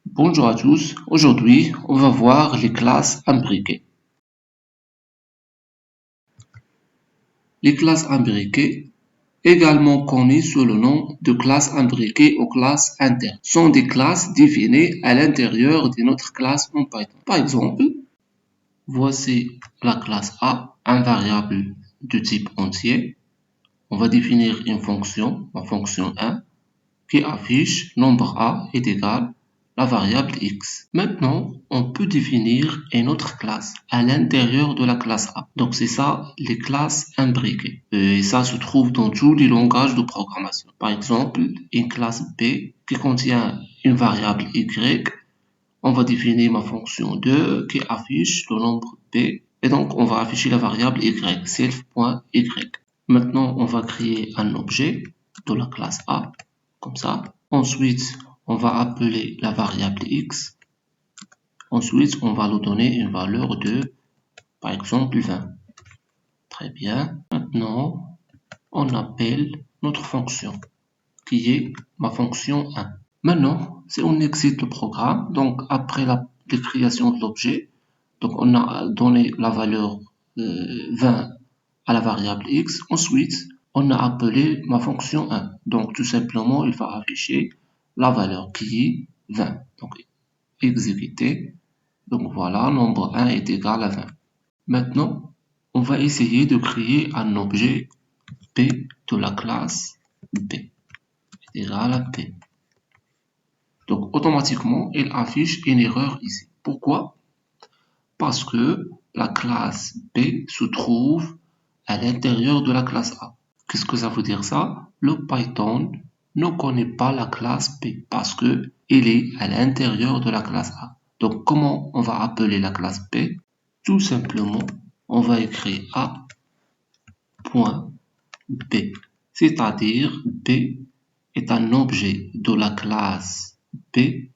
Bonjour à tous, aujourd'hui on va voir les classes imbriquées. Les classes imbriquées, également connues sous le nom de classes imbriquées ou classes internes, sont des classes définies à l'intérieur de notre classe en Python. Par exemple, voici la classe A, un variable de type entier. On va définir une fonction, la fonction 1, qui affiche nombre A est égal la variable x. Maintenant, on peut définir une autre classe à l'intérieur de la classe A. Donc c'est ça, les classes imbriquées. Et ça se trouve dans tous les langages de programmation. Par exemple, une classe B qui contient une variable y. On va définir ma fonction 2 qui affiche le nombre B. Et donc, on va afficher la variable y, self.y. Maintenant, on va créer un objet de la classe A, comme ça. Ensuite, on va appeler la variable x. Ensuite, on va lui donner une valeur de, par exemple, 20. Très bien. Maintenant, on appelle notre fonction, qui est ma fonction 1. Maintenant, si on exécute le programme, donc après la création de l'objet, donc on a donné la valeur 20 à la variable x. Ensuite, on a appelé ma fonction 1. Donc, tout simplement, il va afficher la valeur qui est 20. Donc, exécuter. Donc, voilà, nombre 1 est égal à 20. Maintenant, on va essayer de créer un objet P de la classe B est égal à P. Donc, automatiquement, il affiche une erreur ici. Pourquoi? Parce que la classe B se trouve à l'intérieur de la classe A. Qu'est-ce que ça veut dire ça? Le Python ne connaît pas la classe B parce que il est à l'intérieur de la classe A. Donc, comment on va appeler la classe B? Tout simplement, on va écrire A.B, c'est-à-dire B est un objet de la classe B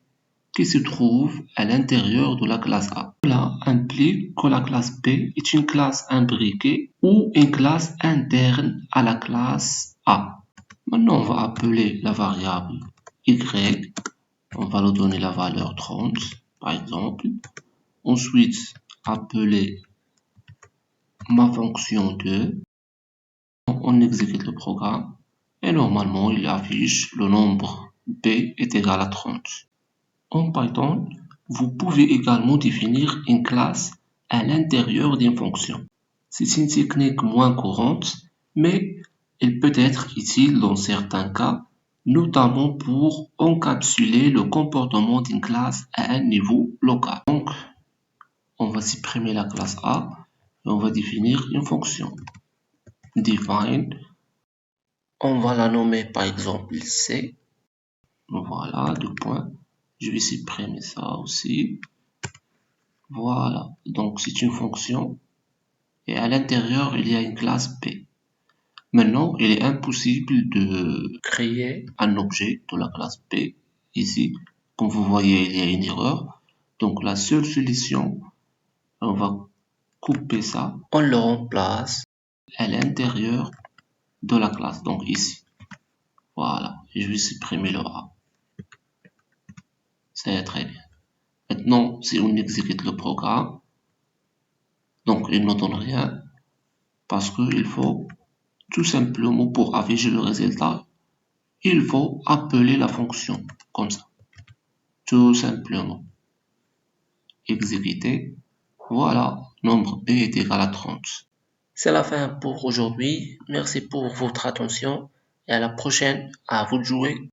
qui se trouve à l'intérieur de la classe A. Cela implique que la classe B est une classe imbriquée ou une classe interne à la classe A. Maintenant, on va appeler la variable y. On va lui donner la valeur 30, par exemple. Ensuite, appeler ma fonction 2. On exécute le programme et normalement, il affiche le nombre B est égal à 30. En Python, vous pouvez également définir une classe à l'intérieur d'une fonction. C'est une technique moins courante, mais elle peut être utile dans certains cas, notamment pour encapsuler le comportement d'une classe à un niveau local. Donc, on va supprimer la classe A et on va définir une fonction. Define, on va la nommer par exemple C. Voilà, deux points. Je vais supprimer ça aussi. Voilà, donc c'est une fonction et à l'intérieur il y a une classe B. Maintenant, il est impossible de créer un objet de la classe B ici. Comme vous voyez, il y a une erreur. Donc la seule solution, on va couper ça. On le remplace à l'intérieur de la classe, donc ici. Voilà, je vais supprimer le A. C'est très bien. Maintenant, si on exécute le programme, donc il ne donne rien parce qu'il faut tout simplement pour afficher le résultat, il faut appeler la fonction comme ça. Tout simplement. Exécuter. Voilà, nombre B est égal à 30. C'est la fin pour aujourd'hui. Merci pour votre attention et à la prochaine. À vous de jouer.